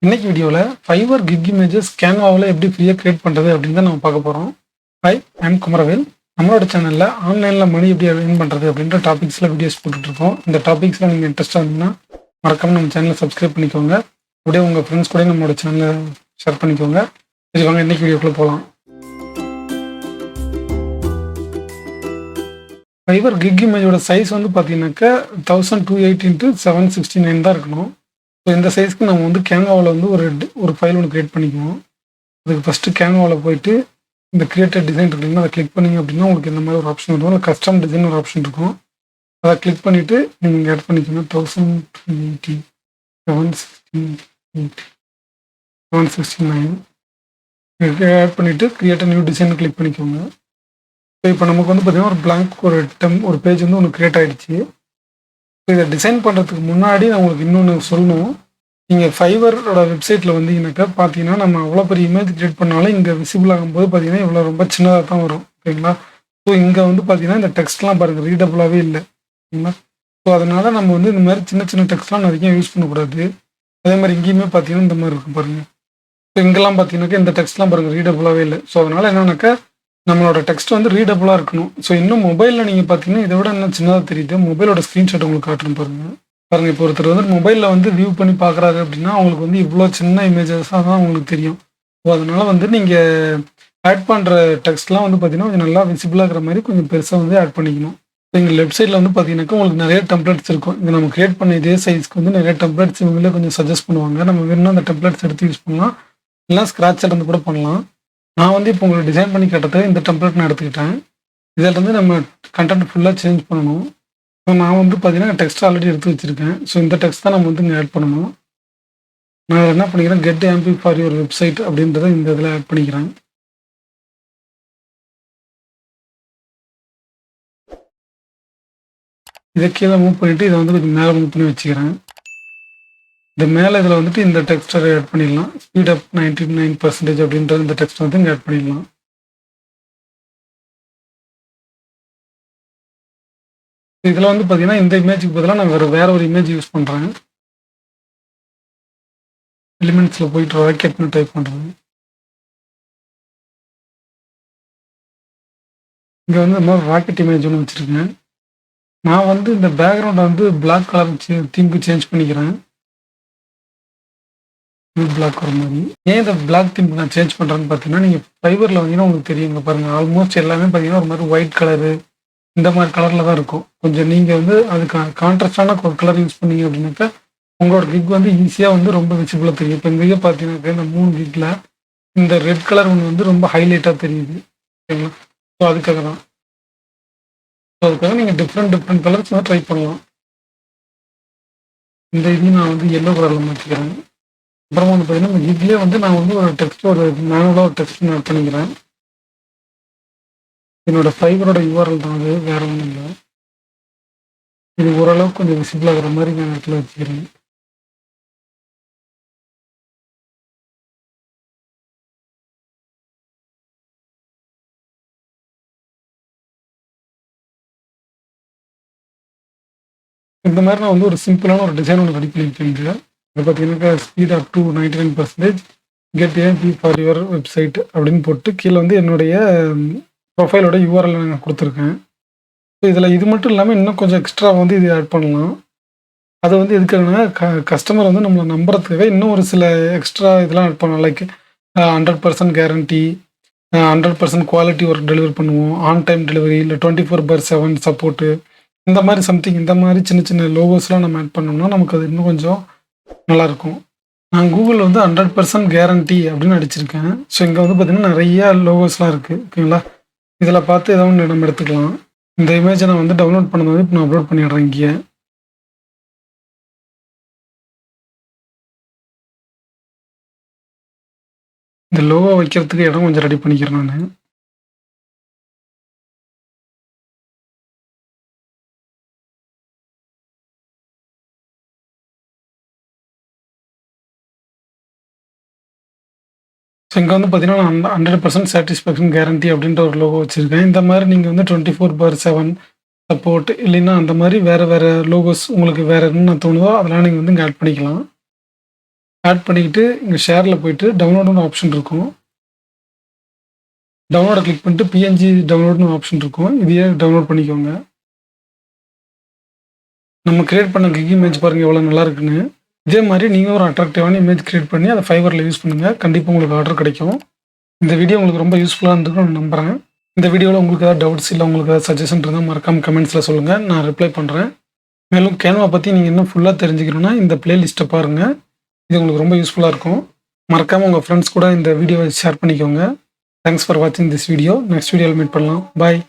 இன்னைக்கு வீடியோவில் Fiverr kick images கேன்வாவில் எப்படி ஃப்ரீயாக கிரியேட் பண்ணுறது அப்படின்னு தான் நம்ம பார்க்க போகிறோம். Hi, I'm Kumaravel. நம்மளோட சேனலில் ஆன்லைனில் மணி எப்படி earn பண்ணுறது அப்படின்ற டாபிக்ஸில் வீடியோஸ் போட்டுட்ருக்கோம். இந்த டாபிக்ஸில் நீங்கள் இன்ட்ரெஸ்ட்டாக இருந்தீங்கன்னா மறக்காம நம்ம சேனலை சப்ஸ்கிரைப் பண்ணிக்கோங்க. அப்படியே உங்கள் ஃப்ரெண்ட்ஸ் கூட நம்மளோட சேனலை ஷேர் பண்ணிக்கோங்க. சரி, வாங்க இன்னைக்கு வீடியோக்குள்ளே போகலாம். ஃபைவர் கிக் இமேஜோட சைஸ் வந்து பார்த்தீங்கன்னாக்கா 1208 × 769 தான் இருக்கணும். ஸோ இந்த சைஸ்க்கு நம்ம வந்து கேன்வாவில் வந்து ஒரு ஃபைல் ஒன்று க்ரியேட் பண்ணிக்குவோம். அதுக்கு ஃபஸ்ட்டு கேன்வாவில் போயிட்டு இந்த கிரியேட்டட் டிசைன் இருக்குங்களா, அதை கிளிக் பண்ணிங்க அப்படின்னா உங்களுக்கு இந்த மாதிரி ஒரு ஆப்ஷன் இருக்கும். இல்லை கஸ்டம் டிசைன் ஒரு ஆப்ஷன் இருக்கும். அதை கிளிக் பண்ணிவிட்டு நீங்கள் ஆட் பண்ணிக்கோங்க. 1280 769 ஆட் பண்ணிவிட்டு கிரியேட் நியூ டிசைன் கிளிக் பண்ணிக்கோங்க. ஸோ இப்போ நமக்கு வந்து பார்த்திங்கன்னா ஒரு பிளாங்க் ஒரு பேஜ் வந்து ஒன்று க்ரியேட் ஆகிடுச்சு. ஸோ இதை டிசைன் பண்ணுறதுக்கு முன்னாடி நான் உங்களுக்கு இன்னொன்று சொல்லணும். நீங்கள் ஃபைவரோட வெப்சைட்டில் வந்தீங்கன்னாக்கா பார்த்தீங்கன்னா நம்ம அவ்வளோ பெரிய இமேஜ் க்ரியேட் பண்ணாலும் இங்கே விசிபிள் ஆகும்போது பார்த்தீங்கன்னா இவ்வளோ ரொம்ப சின்னதாக தான் வரும். ஓகேங்களா? ஸோ இங்கே வந்து பார்த்தீங்கன்னா இந்த டெக்ஸ்ட்லாம் பாருங்கள், ரீடபுளாகவே இல்லை. ஓகேங்களா? ஸோ அதனால் நம்ம வந்து இந்த மாதிரி சின்ன சின்ன டெக்ஸ்ட்லாம் நிறைய யூஸ் பண்ணக்கூடாது. அதே மாதிரி இங்கேயுமே பார்த்தீங்கன்னா இந்த மாதிரி இருக்கும் பாருங்கள். ஸோ இங்கெல்லாம் பார்த்தீங்கன்னாக்கா இந்த டெக்ஸ்ட்லாம் பாருங்கள், ரீடபுளாகவே இல்லை. ஸோ அதனால் என்னன்னாக்கா நம்மளோட டெக்ஸ்ட் வந்து ரீடபுளாக இருக்கணும். ஸோ இன்னும் மொபைலில் நீங்கள் பார்த்தீங்கன்னா இதை விட இன்னும் சின்னதாக தெரியுது. மொபைலோட ஸ்க்ரீன்ஷாட் உங்களுக்கு காட்டணும் பாருங்கள். இப்போ ஒருத்தர் வந்து மொபைலில் வந்து வியூ பண்ணி பார்க்குறாரு அப்படின்னா அவங்களுக்கு வந்து இவ்வளோ சின்ன இமேஜஸாக தான் அவங்களுக்கு தெரியும். ஸோ அதனால் வந்து நீங்கள் ஆட் பண்ணுற டெக்ஸ்ட்லாம் வந்து பார்த்தீங்கன்னா கொஞ்சம் நல்லா விசிபிளாக இருக்கிற மாதிரி கொஞ்சம் பெருசாக வந்து ஆட் பண்ணிக்கணும். ஸோ எங்கள் லெஃப்ட் சைடில் வந்து பார்த்தீங்கன்னாக்கா உங்களுக்கு நிறைய டெம்ப்ளேட்ஸ் இருக்கும். இது நம்ம கிரியேட் பண்ண இதே சைஸ்க்கு வந்து நிறைய டெம்ப்ளேட்ஸ் இவங்களே கொஞ்சம் சஜஸ்ட் பண்ணுவாங்க. நம்ம வேணும்னா அந்த டெம்ப்ளேட்ஸ் எடுத்து யூஸ் பண்ணலாம், இல்லை ஸ்க்ராட்ச் இருந்து கூட பண்ணலாம். நான் வந்து இப்போ உங்களுக்கு டிசைன் பண்ணி கட்டுறதுக்கு இந்த டெம்ப்ளேட் நான் எடுத்துக்கிட்டேன். இதில் வந்து நம்ம கண்டென்ட் ஃபுல்லாக சேஞ்ச் பண்ணணும். ஸோ நான் வந்து பார்த்தீங்கன்னா டெக்ஸ்ட் ஆல்ரெடி எடுத்து வச்சுருக்கேன். ஸோ இந்த டெக்ஸ்ட் தான் நம்ம வந்து இங்கே ஆட் பண்ணணும். நான் என்ன பண்ணிக்கிறேன், கெட் ஆம்பி ஃபார் யுவர் வெப்சைட் அப்படின்றத இந்த இதில் ஆட் பண்ணிக்கிறேன். இதை கீழே மூவ் பண்ணிவிட்டு இதை வந்து கொஞ்சம் மேலே மூவ் பண்ணி வச்சுக்கிறேன். இந்த மேலே இதில் வந்துட்டு இந்த டெக்ஸ்ட்டை ஆட் பண்ணிடலாம். ஸ்பீட் அப் 99% அப்படின்ற இந்த டெக்ஸ்ட் வந்து இங்கே ஆட் பண்ணிடலாம். இதில் வந்து பார்த்தீங்கன்னா இந்த இமேஜுக்கு பதிலாக நான் வேற ஒரு இமேஜ் யூஸ் பண்ணுறேன். எலிமெண்ட்ஸில் போயிட்டு ராக்கெட்னு டைப் பண்ணுறேன். இங்கே வந்து இந்த மாதிரி ராக்கெட் இமேஜ் ஒன்று வச்சுருக்கேன். நான் வந்து இந்த பேக்ரவுண்டை வந்து பிளாக் கலர் தீம்க்கு சேஞ்ச் பண்ணிக்கிறேன். பிளாக் வர மாதிரி. ஏன் இந்த பிளாக் தீம் நான் சேஞ்ச் பண்ணுறேன்னு பார்த்தீங்கன்னா, நீங்கள் ஃபைவரில் வந்தீங்கன்னா உங்களுக்கு தெரியுங்க பாருங்கள், ஆல்மோஸ்ட் எல்லாமே பார்த்தீங்கன்னா ஒரு மாதிரி ஒயிட் கலரு இந்த மாதிரி கலரில் தான் இருக்கும். கொஞ்சம் நீங்கள் வந்து அதுக்கு கான்ட்ராஸ்டான ஒரு கலர் யூஸ் பண்ணீங்க அப்படின்னாக்கா உங்களோட கிக் வந்து ஈஸியாக வந்து ரொம்ப விசிபிளாக தெரியும். இப்போ இங்கேயே பார்த்தீங்கன்னாக்கா இந்த 3 கிக்கில் இந்த ரெட் கலர் ஒன்று வந்து ரொம்ப ஹைலைட்டாக தெரியுது. ஓகேங்களா? ஸோ அதுக்காக தான். ஸோ அதுக்காக நீங்கள் டிஃப்ரெண்ட் கலர்ஸ் தான் ட்ரை பண்ணலாம். இந்த இதையும் நான் வந்து எல்லோ கலரில் மாற்றிக்கிறேன். அப்புறமா வந்து பார்த்தீங்கன்னா இந்த கிக்லேயே வந்து நான் வந்து ஒரு டெக்ஸ்ட் மேனுவலாக ஒரு டெக்ஸ்ட் நான் ஆட் பண்ணிக்கிறேன். என்னோட ஃபைவரோட யூஆர்எல் தான் அது, வேற ஒன்றும் இல்லை. இது ஓரளவுக்கு கொஞ்சம் விசிபிள் ஆகிற மாதிரி நான் இடத்துல வச்சுக்கிறேன். இந்த மாதிரி நான் வந்து ஒரு சிம்பிளான ஒரு டிசைன் ஒன்று ரெடி பண்ணியிருக்கேன். இது பார்த்தீங்கன்னாக்கா speed up to 99% get MB for your website அப்படின்னு போட்டு கீழே வந்து என்னுடைய ப்ரொஃபைலோட யூஆர்எல் நான் கொடுத்துருக்கேன். ஸோ இதில் இது மட்டும் இல்லாமல் இன்னும் கொஞ்சம் எக்ஸ்ட்ரா வந்து இது ஆட் பண்ணலாம். அது வந்து எதுக்காகனா கஸ்டமர் வந்து நம்மளை நம்புறதுக்காக இன்னும் ஒரு சில எக்ஸ்ட்ரா இதெல்லாம் ஆட் பண்ணலாம். Like 100% guarantee, 100% quality work delivery பண்ணுவோம், ஆன் டைம் டெலிவரி, இல்லை 24/7 சப்போர்ட்டு, இந்த மாதிரி சம்திங் இந்த மாதிரி சின்ன சின்ன லோகோஸ்லாம் நம்ம ஆட் பண்ணோம்னா நமக்கு அது இன்னும் கொஞ்சம் நல்லாயிருக்கும். நான் கூகுளில் வந்து 100% கேரண்டி அப்படின்னு அடிச்சிருக்கேன். ஸோ இங்கே வந்து பார்த்திங்கன்னா நிறையா லோகோஸ்லாம் இருக்குது. ஓகேங்களா? இதில் பார்த்து ஏதாவது ஒன்று நம்ம எடுத்துக்கலாம். இந்த இமேஜை நான் வந்து டவுன்லோட் பண்ணது வந்து இப்போ நான் அப்லோட் பண்ணிடுறேன். இங்கே இந்த லோகோ வைக்கிறதுக்கு இடம் கொஞ்சம் ரெடி பண்ணிக்கிறேன் நான். ஸோ இங்கே வந்து பார்த்தீங்கன்னா நான் 100% சாட்டிஸ்ஃபேக்ஷன் கேரண்டி அப்படின்ற ஒரு லோகோ வச்சுருக்கேன். இந்த மாதிரி நீங்கள் வந்து 24/7 சப்போர்ட் இல்லைன்னா அந்த மாதிரி வேறு லோகோஸ் உங்களுக்கு வேறு என்ன தோணுதோ அதெல்லாம் நீங்கள் வந்து இங்கே ஆட் பண்ணிக்கலாம். ஆட் பண்ணிக்கிட்டு இங்கே ஷேரில் போயிட்டு டவுன்லோடுன்னு ஆப்ஷன் இருக்கும். டவுன்லோடை கிளிக் பண்ணிட்டு பிஎன்ஜி டவுன்லோட்னு ஆப்ஷன் இருக்கும். இதையே டவுன்லோட் பண்ணிக்கோங்க. நம்ம கிரியேட் பண்ண கிக் இமேஜ் பாருங்கள் எவ்வளோ நல்லா இருக்குன்னு. இதே மாதிரி நீங்கள் ஒரு அட்ராக்டிவான இமேஜ் கிரியேட் பண்ணி அதை ஃபைவரில் யூஸ் பண்ணுங்கள். கண்டிப்பாக உங்களுக்கு ஆர்டர் கிடைக்கும். இந்த வீடியோ உங்களுக்கு ரொம்ப யூஸ்ஃபுல்லாக இருந்திருக்குன்னு நான் நம்புகிறேன். இந்த வீடியோவில் உங்களுக்கு ஏதாவது டவுட்ஸ் இல்லை உங்களுக்கு ஏதாவது சஜஷன் இருந்தால் மறக்காமல் கமெண்ட்ஸில் சொல்லுங்கள். நான் ரிப்ளை பண்ணுறேன். மேலும் கேன்வா பற்றி நீங்கள் இன்னும் ஃபுல்லாக தெரிஞ்சுக்கணுன்னா இந்த பிளேலிஸ்ட்டை பாருங்கள். இது உங்களுக்கு ரொம்ப யூஸ்ஃபுல்லாக இருக்கும். மறக்காமல் உங்கள் ஃப்ரெண்ட்ஸ் கூட இந்த வீடியோவை ஷேர் பண்ணிக்கோங்க. தேங்க்ஸ் ஃபார் வாட்சிங் திஸ் வீடியோ. நெக்ஸ்ட் வீடியோவில் மீட் பண்ணலாம். பாய்.